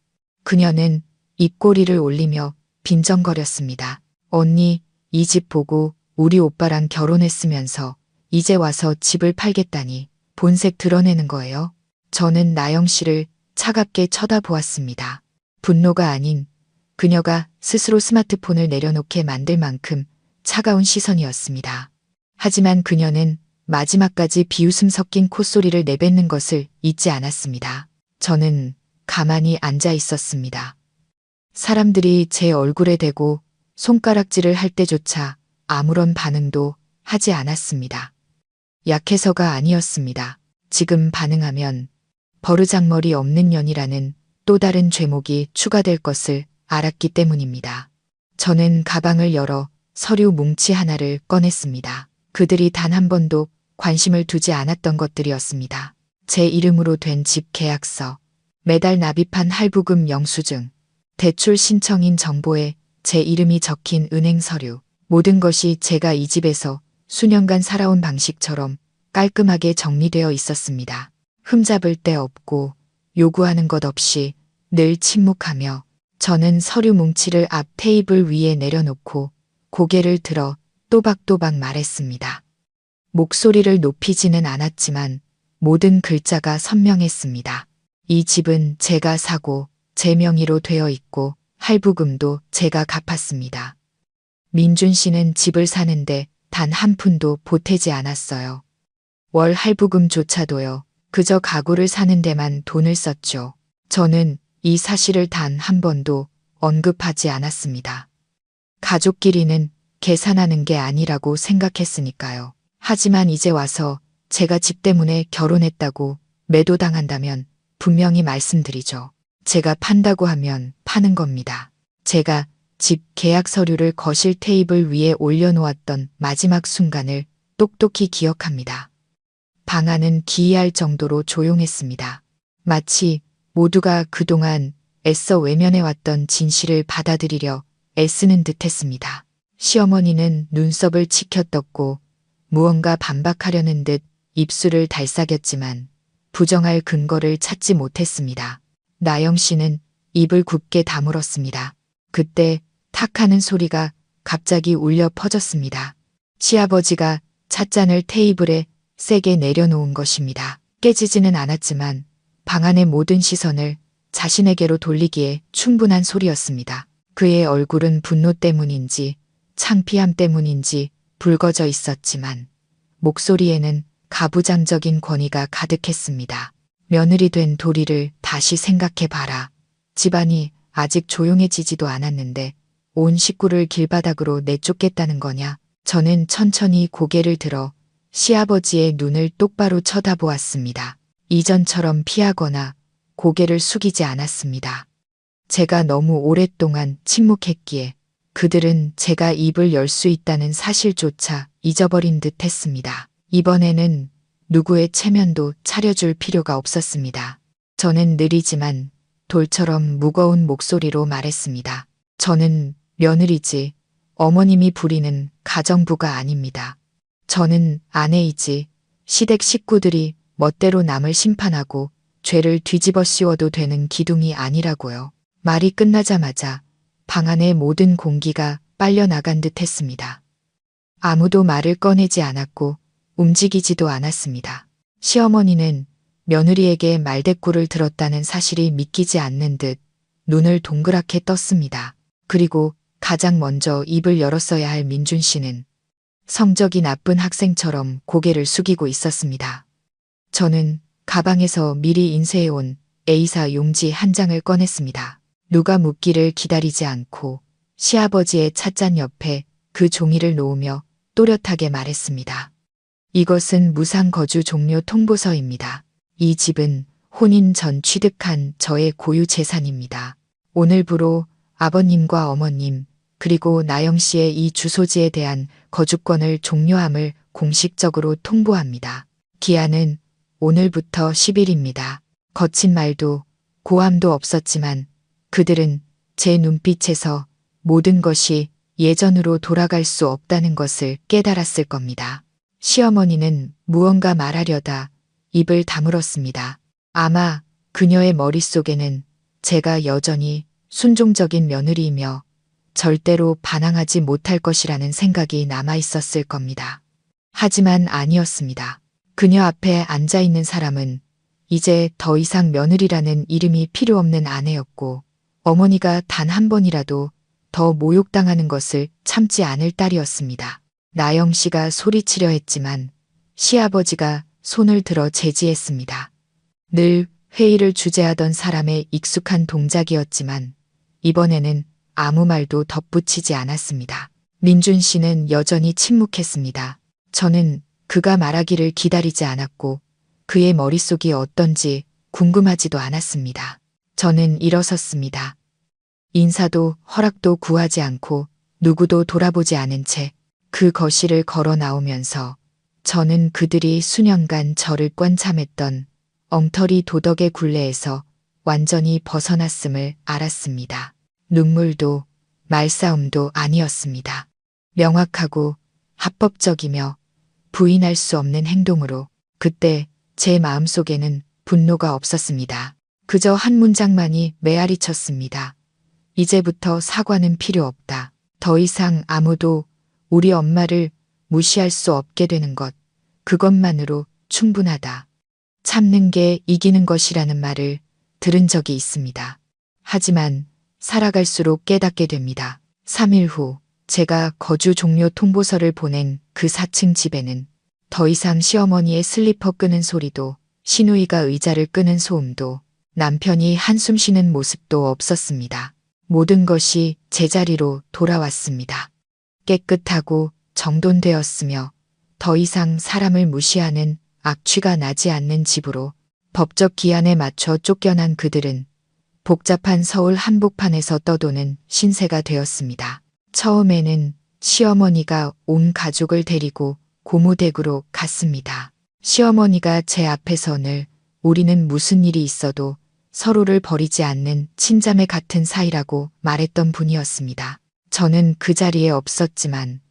[SPEAKER 1] 그녀는 입꼬리를 올리며 빈정거렸습니다. 언니, 이 집 보고 우리 오빠랑 결혼했으면서 이제 와서 집을 팔겠다니 본색 드러내는 거예요? 저는 나영 씨를 차갑게 쳐다보았습니다. 분노가 아닌 그녀가 스스로 스마트폰을 내려놓게 만들 만큼 차가운 시선이었습니다. 하지만 그녀는 마지막까지 비웃음 섞인 콧소리를 내뱉는 것을 잊지 않았습니다. 저는 가만히 앉아 있었습니다. 사람들이 제 얼굴에 대고 손가락질을 할 때조차 아무런 반응도 하지 않았습니다. 약해서가 아니었습니다. 지금 반응하면 버르장머리 없는 년이라는 또 다른 죄목이 추가될 것을 알았기 때문입니다. 저는 가방을 열어 서류 뭉치 하나를 꺼냈습니다. 그들이 단 한 번도 관심을 두지 않았던 것들이었습니다. 제 이름으로 된 집 계약서, 매달 납입한 할부금 영수증, 대출 신청인 정보에 제 이름이 적힌 은행 서류, 모든 것이 제가 이 집에서 수년간 살아온 방식처럼 깔끔하게 정리되어 있었습니다. 흠잡을 데 없고 요구하는 것 없이 늘 침묵하며 저는 서류 뭉치를 앞 테이블 위에 내려놓고 고개를 들어 또박또박 말했습니다. 목소리를 높이지는 않았지만 모든 글자가 선명했습니다. 이 집은 제가 사고 제 명의로 되어 있고 할부금도 제가 갚았습니다. 민준 씨는 집을 사는데 단 한 푼도 보태지 않았어요. 월 할부금조차도요. 그저 가구를 사는 데만 돈을 썼죠. 저는 이 사실을 단 한 번도 언급하지 않았습니다. 가족끼리는 계산하는 게 아니라고 생각했으니까요. 하지만 이제 와서 제가 집 때문에 결혼했다고 매도당한다면 분명히 말씀드리죠. 제가 판다고 하면 파는 겁니다. 제가 집 계약 서류를 거실 테이블 위에 올려놓았던 마지막 순간을 똑똑히 기억합니다. 방 안은 기이할 정도로 조용했습니다. 마치 모두가 그동안 애써 외면해왔던 진실을 받아들이려 애쓰는 듯했습니다. 시어머니는 눈썹을 치켜떴고 무언가 반박하려는 듯 입술을 달싹였지만 부정할 근거를 찾지 못했습니다. 나영 씨는 입을 굳게 다물었습니다. 그때 탁 하는 소리가 갑자기 울려 퍼졌습니다. 시아버지가 찻잔을 테이블에 세게 내려놓은 것입니다. 깨지지는 않았지만 방 안의 모든 시선을 자신에게로 돌리기에 충분한 소리였습니다. 그의 얼굴은 분노 때문인지 창피함 때문인지 붉어져 있었지만 목소리에는 가부장적인 권위가 가득했습니다. 며느리 된 도리를 다시 생각해 봐라. 집안이 아직 조용해지지도 않았는데 온 식구를 길바닥으로 내쫓겠다는 거냐? 저는 천천히 고개를 들어 시아버지의 눈을 똑바로 쳐다보았습니다. 이전처럼 피하거나 고개를 숙이지 않았습니다. 제가 너무 오랫동안 침묵했기에 그들은 제가 입을 열 수 있다는 사실조차 잊어버린 듯 했습니다. 이번에는 누구의 체면도 차려줄 필요가 없었습니다. 저는 느리지만 돌처럼 무거운 목소리로 말했습니다. 저는 며느리지 어머님이 부리는 가정부가 아닙니다. 저는 아내이지 시댁 식구들이 멋대로 남을 심판하고 죄를 뒤집어 씌워도 되는 기둥이 아니라고요. 말이 끝나자마자 방 안의 모든 공기가 빨려나간 듯 했습니다. 아무도 말을 꺼내지 않았고 움직이지도 않았습니다. 시어머니는 며느리에게 말대꾸를 들었다는 사실이 믿기지 않는 듯 눈을 동그랗게 떴습니다. 그리고 가장 먼저 입을 열었어야 할 민준 씨는 성적이 나쁜 학생처럼 고개를 숙이고 있었습니다. 저는 가방에서 미리 인쇄해온 A사 용지 한 장을 꺼냈습니다. 누가 묻기를 기다리지 않고 시아버지의 찻잔 옆에 그 종이를 놓으며 또렷하게 말했습니다. 이것은 무상거주 종료 통보서입니다. 이 집은 혼인 전 취득한 저의 고유 재산입니다. 오늘부로 아버님과 어머님 그리고 나영 씨의 이 주소지에 대한 거주권을 종료함을 공식적으로 통보합니다. 기한은 오늘부터 10일입니다. 거친 말도 고함도 없었지만 그들은 제 눈빛에서 모든 것이 예전으로 돌아갈 수 없다는 것을 깨달았을 겁니다. 시어머니는 무언가 말하려다 입을 다물었습니다. 아마 그녀의 머릿속에는 제가 여전히 순종적인 며느리이며 절대로 반항하지 못할 것이라는 생각이 남아 있었을 겁니다. 하지만 아니었습니다. 그녀 앞에 앉아 있는 사람은 이제 더 이상 며느리라는 이름이 필요 없는 아내였고 어머니가 단 한 번이라도 더 모욕당하는 것을 참지 않을 딸이었습니다. 나영 씨가 소리치려 했지만 시아버지가 손을 들어 제지했습니다. 늘 회의를 주재하던 사람의 익숙한 동작이었지만 이번에는 아무 말도 덧붙이지 않았습니다. 민준 씨는 여전히 침묵했습니다. 저는 그가 말하기를 기다리지 않았고 그의 머릿속이 어떤지 궁금하지도 않았습니다. 저는 일어섰습니다. 인사도 허락도 구하지 않고 누구도 돌아보지 않은 채 그 거실을 걸어 나오면서 저는 그들이 수년간 저를 꽝참했던 엉터리 도덕의 굴레에서 완전히 벗어났음을 알았습니다. 눈물도 말싸움도 아니었습니다. 명확하고 합법적이며 부인할 수 없는 행동으로 그때 제 마음속에는 분노가 없었습니다. 그저 한 문장만이 메아리 쳤습니다. 이제부터 사과는 필요 없다. 더 이상 아무도 우리 엄마를 무시할 수 없게 되는 것, 그것만으로 충분하다. 참는 게 이기는 것이라는 말을 들은 적이 있습니다. 하지만 살아갈수록 깨닫게 됩니다. 3일 후 제가 거주 종료 통보서를 보낸 그 4층 집에는 더 이상 시어머니의 슬리퍼 끄는 소리도 시누이가 의자를 끄는 소음도 남편이 한숨 쉬는 모습도 없었습니다. 모든 것이 제자리로 돌아왔습니다. 깨끗하고 정돈되었으며 더 이상 사람을 무시하는 악취가 나지 않는 집으로 법적 기한에 맞춰 쫓겨난 그들은 복잡한 서울 한복판에서 떠도는 신세가 되었습니다. 처음에는 시어머니가 온 가족을 데리고 고무댁으로 갔습니다. 시어머니가 제 앞에서 늘 우리는 무슨 일이 있어도 서로를 버리지 않는 친자매 같은 사이라고 말했던 분이었습니다. 저는 그 자리에 없었지만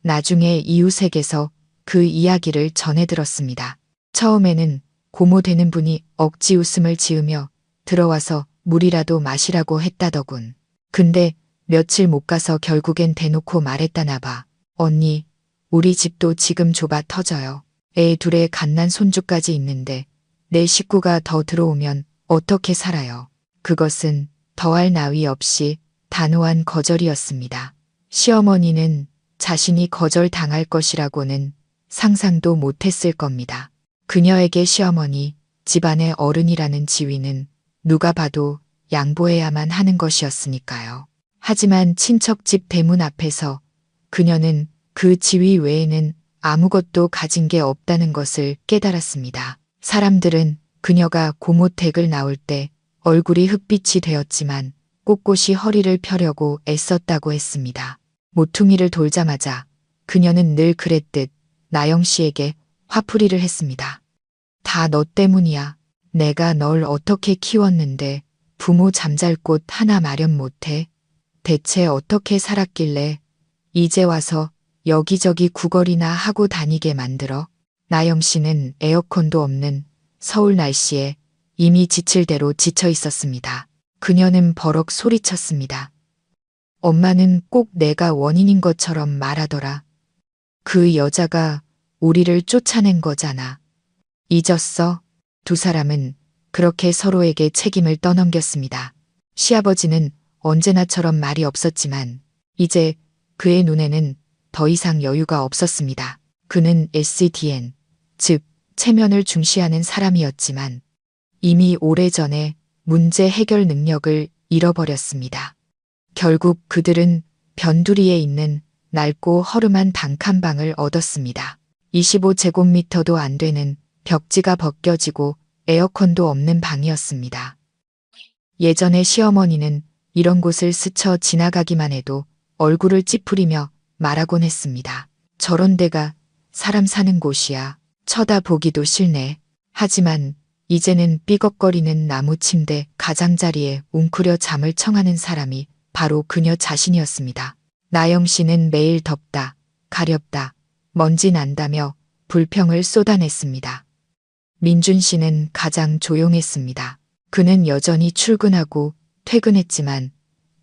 [SPEAKER 1] 나중에 이웃에게서 그 이야기를 전해 들었습니다. 처음에는 고모되는 분이 억지 웃음을 지으며 들어와서 물이라도 마시라고 했다더군. 근데 며칠 못 가서 결국엔 대놓고 말했다나 봐. 언니, 우리 집도 지금 좁아 터져요. 애 둘에 갓난 손주까지 있는데 내 식구가 더 들어오면 어떻게 살아요. 그것은 더할 나위 없이 단호한 거절이었습니다. 시어머니는 자신이 거절당할 것이라고는 상상도 못했을 겁니다. 그녀에게 시어머니, 집안의 어른이라는 지위는 누가 봐도 양보해야만 하는 것이었으니까요. 하지만 친척집 대문 앞에서 그녀는 그 지위 외에는 아무것도 가진 게 없다는 것을 깨달았습니다. 사람들은 그녀가 고모댁을 나올 때 얼굴이 흑빛이 되었지만 꼿꼿이 허리를 펴려고 애썼다고 했습니다. 모퉁이를 돌자마자 그녀는 늘 그랬듯 나영 씨에게 화풀이를 했습니다. 다 너 때문이야. 내가 널 어떻게 키웠는데 부모 잠잘 곳 하나 마련 못해? 대체 어떻게 살았길래 이제 와서 여기저기 구걸이나 하고 다니게 만들어? 나영 씨는 에어컨도 없는 서울 날씨에 이미 지칠 대로 지쳐 있었습니다. 그녀는 버럭 소리쳤습니다. 엄마는 꼭 내가 원인인 것처럼 말하더라. 그 여자가 우리를 쫓아낸 거잖아. 잊었어? 두 사람은 그렇게 서로에게 책임을 떠넘겼습니다. 시아버지는 언제나처럼 말이 없었지만 이제 그의 눈에는 더 이상 여유가 없었습니다. 그는 SDN, 즉 체면을 중시하는 사람이었지만 이미 오래전에 문제 해결 능력을 잃어버렸습니다. 결국 그들은 변두리에 있는 낡고 허름한 단칸방을 얻었습니다. 25제곱미터도 안 되는 벽지가 벗겨지고 에어컨도 없는 방이었습니다. 예전에 시어머니는 이런 곳을 스쳐 지나가기만 해도 얼굴을 찌푸리며 말하곤 했습니다. 저런 데가 사람 사는 곳이야. 쳐다보기도 싫네. 하지만 이제는 삐걱거리는 나무 침대 가장자리에 웅크려 잠을 청하는 사람이 바로 그녀 자신이었습니다. 나영 씨는 매일 덥다, 가렵다, 먼지 난다며 불평을 쏟아냈습니다. 민준 씨는 가장 조용했습니다. 그는 여전히 출근하고 퇴근했지만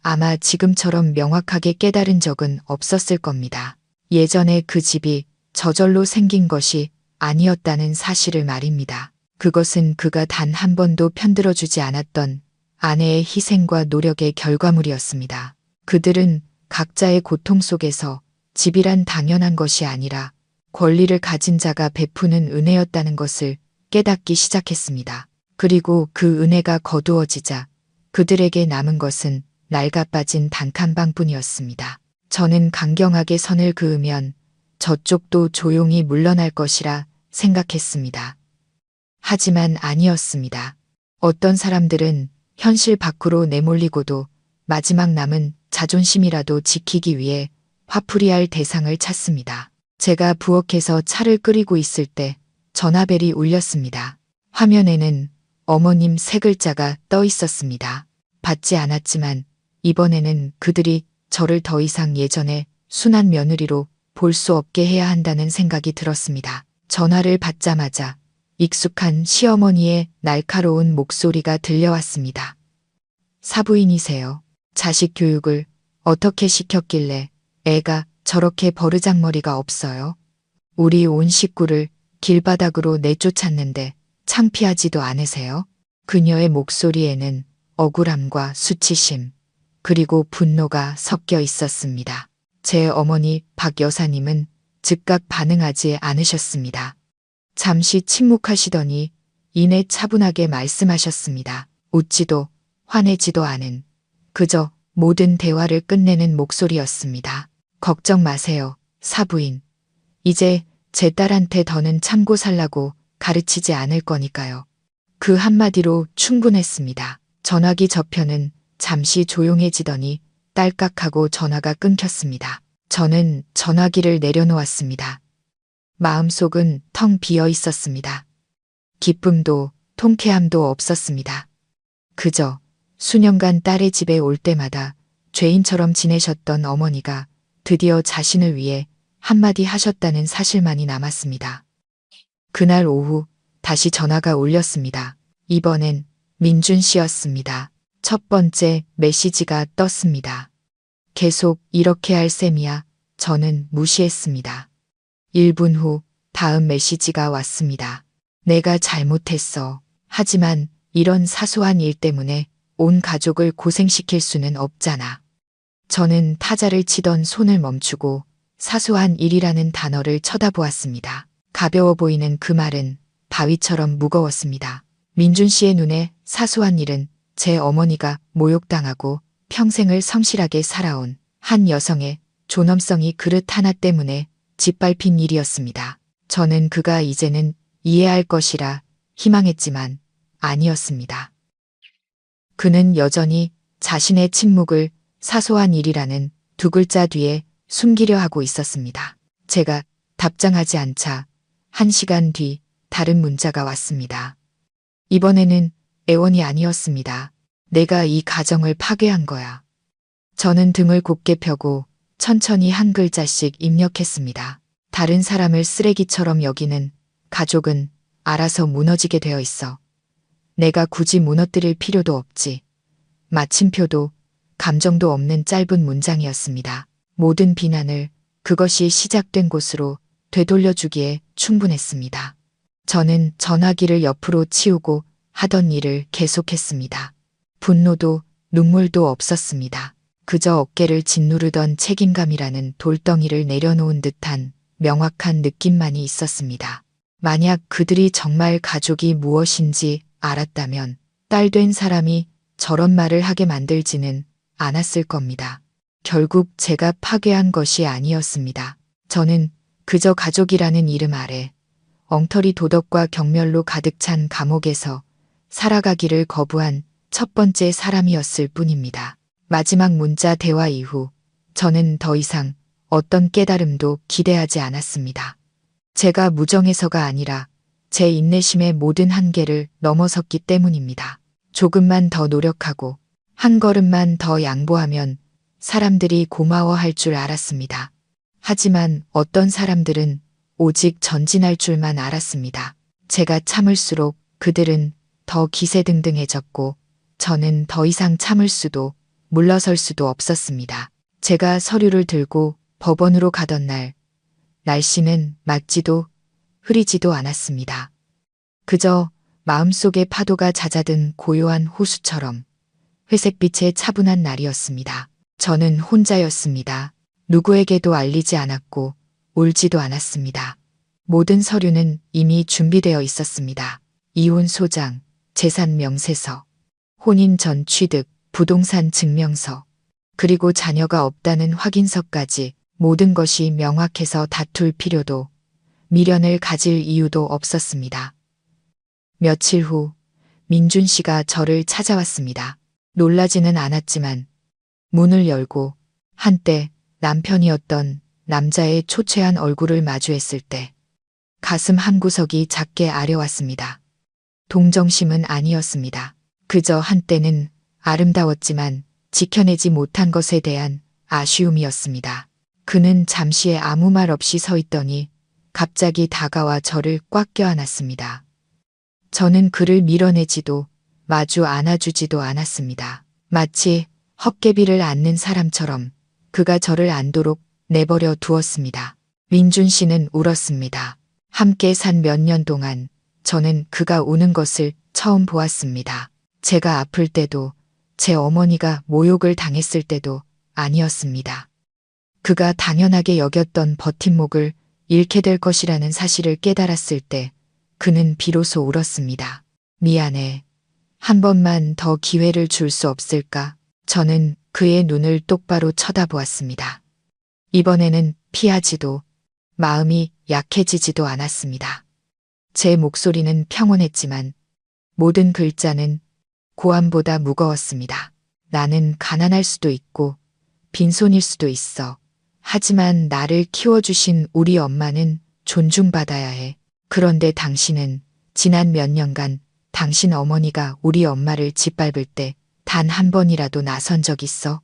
[SPEAKER 1] 아마 지금처럼 명확하게 깨달은 적은 없었을 겁니다. 예전에 그 집이 저절로 생긴 것이 아니었다는 사실을 말입니다. 그것은 그가 단 한 번도 편들어주지 않았던 아내의 희생과 노력의 결과물이었습니다. 그들은 각자의 고통 속에서 집이란 당연한 것이 아니라 권리를 가진 자가 베푸는 은혜였다는 것을 깨닫기 시작했습니다. 그리고 그 은혜가 거두어지자 그들에게 남은 것은 낡아빠진 단칸방뿐이었습니다. 저는 강경하게 선을 그으면 저쪽도 조용히 물러날 것이라 생각했습니다. 하지만 아니었습니다. 어떤 사람들은 현실 밖으로 내몰리고도 마지막 남은 자존심이라도 지키기 위해 화풀이할 대상을 찾습니다. 제가 부엌에서 차를 끓이고 있을 때 전화벨이 울렸습니다. 화면에는 어머님 세 글자가 떠 있었습니다. 받지 않았지만 이번에는 그들이 저를 더 이상 예전의 순한 며느리로 볼 수 없게 해야 한다는 생각이 들었습니다. 전화를 받자마자 익숙한 시어머니의 날카로운 목소리가 들려왔습니다. 사부인이세요. 자식 교육을 어떻게 시켰길래 애가 저렇게 버르장머리가 없어요? 우리 온 식구를 길바닥으로 내쫓았는데 창피하지도 않으세요? 그녀의 목소리에는 억울함과 수치심, 그리고 분노가 섞여 있었습니다. 제 어머니 박 여사님은 즉각 반응하지 않으셨습니다. 잠시 침묵하시더니 이내 차분하게 말씀하셨습니다. 웃지도 화내지도 않은 그저 모든 대화를 끝내는 목소리였습니다. 걱정 마세요, 사부인. 이제 제 딸한테 더는 참고 살라고 가르치지 않을 거니까요. 그 한마디로 충분했습니다. 전화기 저편은 잠시 조용해지더니 딸깍하고 전화가 끊겼습니다. 저는 전화기를 내려놓았습니다. 마음속은 텅 비어 있었습니다. 기쁨도 통쾌함도 없었습니다. 그저 수년간 딸의 집에 올 때마다 죄인처럼 지내셨던 어머니가 드디어 자신을 위해 한마디 하셨다는 사실만이 남았습니다. 그날 오후 다시 전화가 울렸습니다. 이번엔 민준 씨였습니다. 첫 번째 메시지가 떴습니다. 계속 이렇게 할 셈이야. 저는 무시했습니다. 1분 후 다음 메시지가 왔습니다. 내가 잘못했어. 하지만 이런 사소한 일 때문에 온 가족을 고생시킬 수는 없잖아. 저는 타자를 치던 손을 멈추고 사소한 일이라는 단어를 쳐다보았습니다. 가벼워 보이는 그 말은 바위처럼 무거웠습니다. 민준 씨의 눈에 사소한 일은 제 어머니가 모욕당하고 평생을 성실하게 살아온 한 여성의 존엄성이 그릇 하나 때문에 짓밟힌 일이었습니다. 저는 그가 이제는 이해할 것이라 희망했지만 아니었습니다. 그는 여전히 자신의 침묵을 사소한 일이라는 두 글자 뒤에 숨기려 하고 있었습니다. 제가 답장하지 않자 1시간 뒤 다른 문자가 왔습니다. 이번에는 애원이 아니었습니다. 내가 이 가정을 파괴한 거야. 저는 등을 곧게 펴고 천천히 한 글자씩 입력했습니다. 다른 사람을 쓰레기처럼 여기는 가족은 알아서 무너지게 되어 있어. 내가 굳이 무너뜨릴 필요도 없지. 마침표도 감정도 없는 짧은 문장이었습니다. 모든 비난을 그것이 시작된 곳으로 되돌려주기에 충분했습니다. 저는 전화기를 옆으로 치우고 하던 일을 계속했습니다. 분노도 눈물도 없었습니다. 그저 어깨를 짓누르던 책임감이라는 돌덩이를 내려놓은 듯한 명확한 느낌만이 있었습니다. 만약 그들이 정말 가족이 무엇인지 알았다면 딸 된 사람이 저런 말을 하게 만들지는 않았을 겁니다. 결국 제가 파괴한 것이 아니었습니다. 저는 그저 가족이라는 이름 아래 엉터리 도덕과 경멸로 가득 찬 감옥에서 살아가기를 거부한 첫 번째 사람이었을 뿐입니다. 마지막 문자 대화 이후 저는 더 이상 어떤 깨달음도 기대하지 않았습니다. 제가 무정해서가 아니라 제 인내심의 모든 한계를 넘어섰기 때문입니다. 조금만 더 노력하고 한 걸음만 더 양보하면 사람들이 고마워할 줄 알았습니다. 하지만 어떤 사람들은 오직 전진할 줄만 알았습니다. 제가 참을수록 그들은 더 기세등등해졌고 저는 더 이상 참을 수도 물러설 수도 없었습니다. 제가 서류를 들고 법원으로 가던 날, 날씨는 맑지도 흐리지도 않았습니다. 그저 마음속의 파도가 잦아든 고요한 호수처럼 회색빛의 차분한 날이었습니다. 저는 혼자였습니다. 누구에게도 알리지 않았고 울지도 않았습니다. 모든 서류는 이미 준비되어 있었습니다. 이혼 소장, 재산 명세서, 혼인 전 취득, 부동산 증명서, 그리고 자녀가 없다는 확인서까지 모든 것이 명확해서 다툴 필요도 미련을 가질 이유도 없었습니다. 며칠 후 민준 씨가 저를 찾아왔습니다. 놀라지는 않았지만 문을 열고 한때 남편이었던 남자의 초췌한 얼굴을 마주했을 때 가슴 한구석이 작게 아려왔습니다. 동정심은 아니었습니다. 그저 한때는 아름다웠지만 지켜내지 못한 것에 대한 아쉬움이었습니다. 그는 잠시에 아무 말 없이 서 있더니 갑자기 다가와 저를 꽉 껴안았습니다. 저는 그를 밀어내지도 마주 안아주지도 않았습니다. 마치 헛개비를 안는 사람처럼 그가 저를 안도록 내버려 두었습니다. 민준 씨는 울었습니다. 함께 산 몇 년 동안 저는 그가 우는 것을 처음 보았습니다. 제가 아플 때도 제 어머니가 모욕을 당했을 때도 아니었습니다. 그가 당연하게 여겼던 버팀목을 잃게 될 것이라는 사실을 깨달았을 때 그는 비로소 울었습니다. 미안해. 한 번만 더 기회를 줄 수 없을까? 저는 그의 눈을 똑바로 쳐다보았습니다. 이번에는 피하지도 마음이 약해지지도 않았습니다. 제 목소리는 평온했지만 모든 글자는 고함보다 무거웠습니다. 나는 가난할 수도 있고 빈손일 수도 있어. 하지만 나를 키워주신 우리 엄마는 존중받아야 해. 그런데 당신은 지난 몇 년간 당신 어머니가 우리 엄마를 짓밟을 때 단 한 번이라도 나선 적 있어?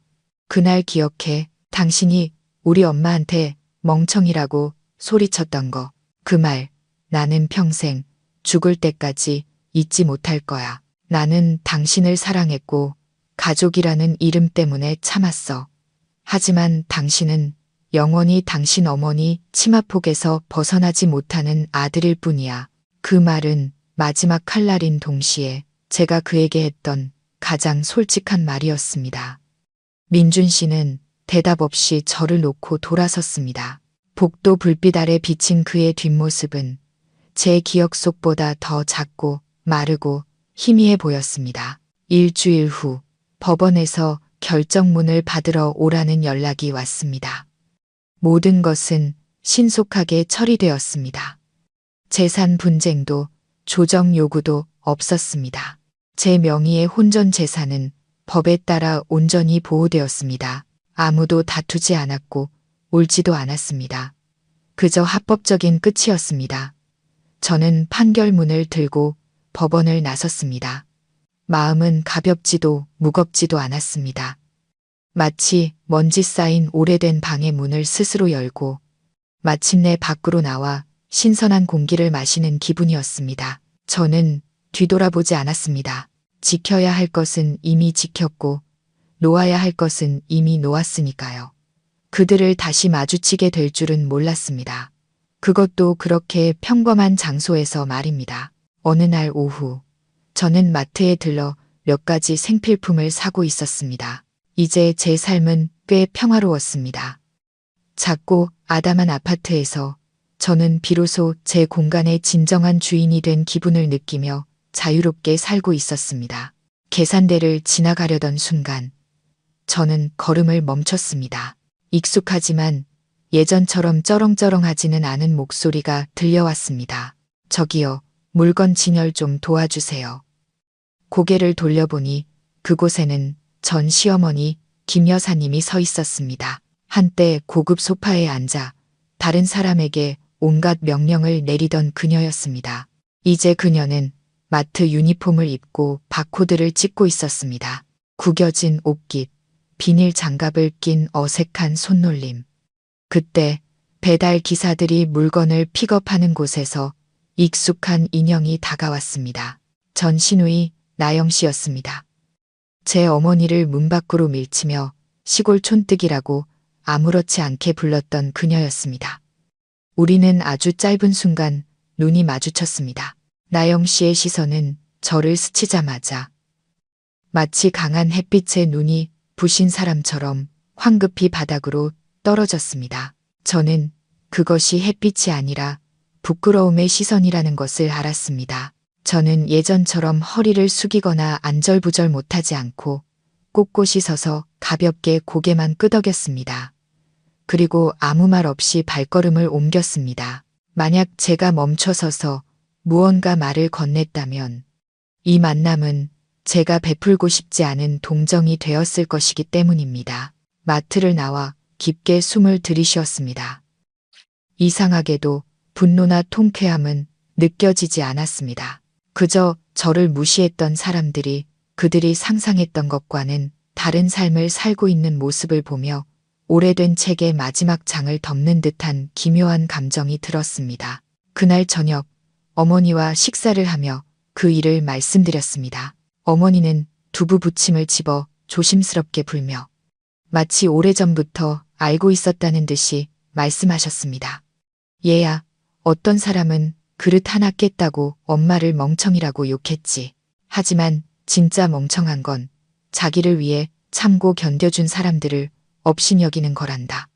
[SPEAKER 1] 그날 기억해. 당신이 우리 엄마한테 멍청이라고 소리쳤던 거. 그 말 나는 평생 죽을 때까지 잊지 못할 거야. 나는 당신을 사랑했고 가족이라는 이름 때문에 참았어. 하지만 당신은 영원히 당신 어머니 치마폭에서 벗어나지 못하는 아들일 뿐이야. 그 말은 마지막 칼날인 동시에 제가 그에게 했던 가장 솔직한 말이었습니다. 민준 씨는 대답 없이 저를 놓고 돌아섰습니다. 복도 불빛 아래 비친 그의 뒷모습은 제 기억 속보다 더 작고 마르고 희미해 보였습니다. 일주일 후 법원에서 결정문을 받으러 오라는 연락이 왔습니다. 모든 것은 신속하게 처리되었습니다. 재산 분쟁도 조정 요구도 없었습니다. 제 명의의 혼전 재산은 법에 따라 온전히 보호되었습니다. 아무도 다투지 않았고 울지도 않았습니다. 그저 합법적인 끝이었습니다. 저는 판결문을 들고 법원을 나섰습니다. 마음은 가볍지도 무겁지도 않았습니다. 마치 먼지 쌓인 오래된 방의 문을 스스로 열고 마침내 밖으로 나와 신선한 공기를 마시는 기분이었습니다. 저는 뒤돌아보지 않았습니다. 지켜야 할 것은 이미 지켰고 놓아야 할 것은 이미 놓았으니까요. 그들을 다시 마주치게 될 줄은 몰랐습니다. 그것도 그렇게 평범한 장소에서 말입니다. 어느 날 오후 저는 마트에 들러 몇 가지 생필품을 사고 있었습니다. 이제 제 삶은 꽤 평화로웠습니다. 작고 아담한 아파트에서 저는 비로소 제 공간의 진정한 주인이 된 기분을 느끼며 자유롭게 살고 있었습니다. 계산대를 지나가려던 순간 저는 걸음을 멈췄습니다. 익숙하지만 예전처럼 쩌렁쩌렁하지는 않은 목소리가 들려왔습니다. 저기요, 물건 진열 좀 도와주세요. 고개를 돌려보니 그곳에는 전 시어머니 김 여사님이 서 있었습니다. 한때 고급 소파에 앉아 다른 사람에게 온갖 명령을 내리던 그녀였습니다. 이제 그녀는 마트 유니폼을 입고 바코드를 찍고 있었습니다. 구겨진 옷깃, 비닐 장갑을 낀 어색한 손놀림. 그때 배달 기사들이 물건을 픽업하는 곳에서 익숙한 인형이 다가왔습니다. 전 시누이 나영 씨였습니다. 제 어머니를 문 밖으로 밀치며 시골 촌뜨기라고 아무렇지 않게 불렀던 그녀였습니다. 우리는 아주 짧은 순간 눈이 마주쳤습니다. 나영 씨의 시선은 저를 스치자마자 마치 강한 햇빛에 눈이 부신 사람처럼 황급히 바닥으로 떨어졌습니다. 저는 그것이 햇빛이 아니라 부끄러움의 시선이라는 것을 알았습니다. 저는 예전처럼 허리를 숙이거나 안절부절 못하지 않고 꼿꼿이 서서 가볍게 고개만 끄덕였습니다. 그리고 아무 말 없이 발걸음을 옮겼습니다. 만약 제가 멈춰서서 무언가 말을 건넸다면 이 만남은 제가 베풀고 싶지 않은 동정이 되었을 것이기 때문입니다. 마트를 나와 깊게 숨을 들이쉬었습니다. 이상하게도 분노나 통쾌함은 느껴지지 않았습니다. 그저 저를 무시했던 사람들이 그들이 상상했던 것과는 다른 삶을 살고 있는 모습을 보며 오래된 책의 마지막 장을 덮는 듯한 기묘한 감정이 들었습니다. 그날 저녁 어머니와 식사를 하며 그 일을 말씀드렸습니다. 어머니는 두부 부침을 집어 조심스럽게 불며 마치 오래전부터 알고 있었다는 듯이 말씀하셨습니다. 얘야, 어떤 사람은 그릇 하나 깼다고 엄마를 멍청이라고 욕했지. 하지만 진짜 멍청한 건 자기를 위해 참고 견뎌준 사람들을 업신여기는 거란다.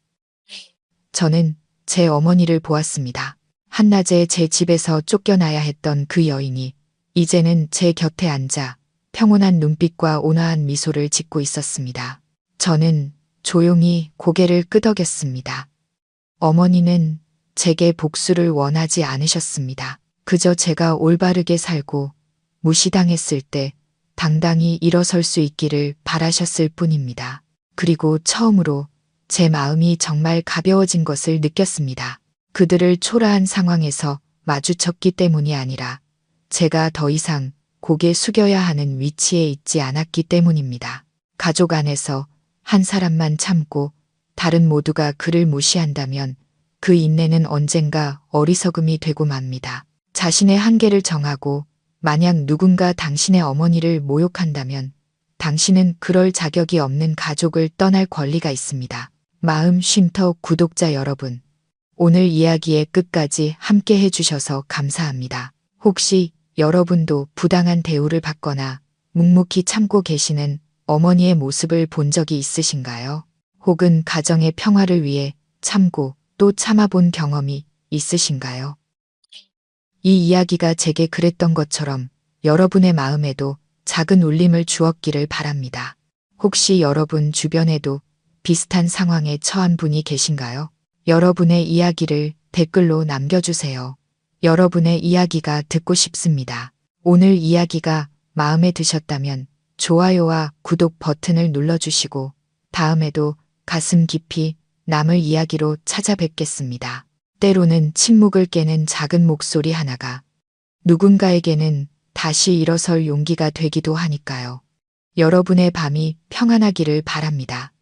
[SPEAKER 1] 저는 제 어머니를 보았습니다. 한낮에 제 집에서 쫓겨나야 했던 그 여인이 이제는 제 곁에 앉아 평온한 눈빛과 온화한 미소를 짓고 있었습니다. 저는 조용히 고개를 끄덕였습니다. 어머니는 제게 복수를 원하지 않으셨습니다. 그저 제가 올바르게 살고 무시당했을 때 당당히 일어설 수 있기를 바라셨을 뿐입니다. 그리고 처음으로 제 마음이 정말 가벼워진 것을 느꼈습니다. 그들을 초라한 상황에서 마주쳤기 때문이 아니라 제가 더 이상 고개 숙여야 하는 위치에 있지 않았기 때문입니다. 가족 안에서 한 사람만 참고 다른 모두가 그를 무시한다면 그 인내는 언젠가 어리석음이 되고 맙니다. 자신의 한계를 정하고 만약 누군가 당신의 어머니를 모욕한다면 당신은 그럴 자격이 없는 가족을 떠날 권리가 있습니다. 마음 쉼터 구독자 여러분, 오늘 이야기의 끝까지 함께 해주셔서 감사합니다. 혹시 여러분도 부당한 대우를 받거나 묵묵히 참고 계시는 어머니의 모습을 본 적이 있으신가요? 혹은 가정의 평화를 위해 참고 또 참아본 경험이 있으신가요? 이 이야기가 제게 그랬던 것처럼 여러분의 마음에도 작은 울림을 주었기를 바랍니다. 혹시 여러분 주변에도 비슷한 상황에 처한 분이 계신가요? 여러분의 이야기를 댓글로 남겨주세요. 여러분의 이야기가 듣고 싶습니다. 오늘 이야기가 마음에 드셨다면 좋아요와 구독 버튼을 눌러주시고 다음에도 가슴 깊이 남을 이야기로 찾아뵙겠습니다. 때로는 침묵을 깨는 작은 목소리 하나가 누군가에게는 다시 일어설 용기가 되기도 하니까요. 여러분의 밤이 평안하기를 바랍니다.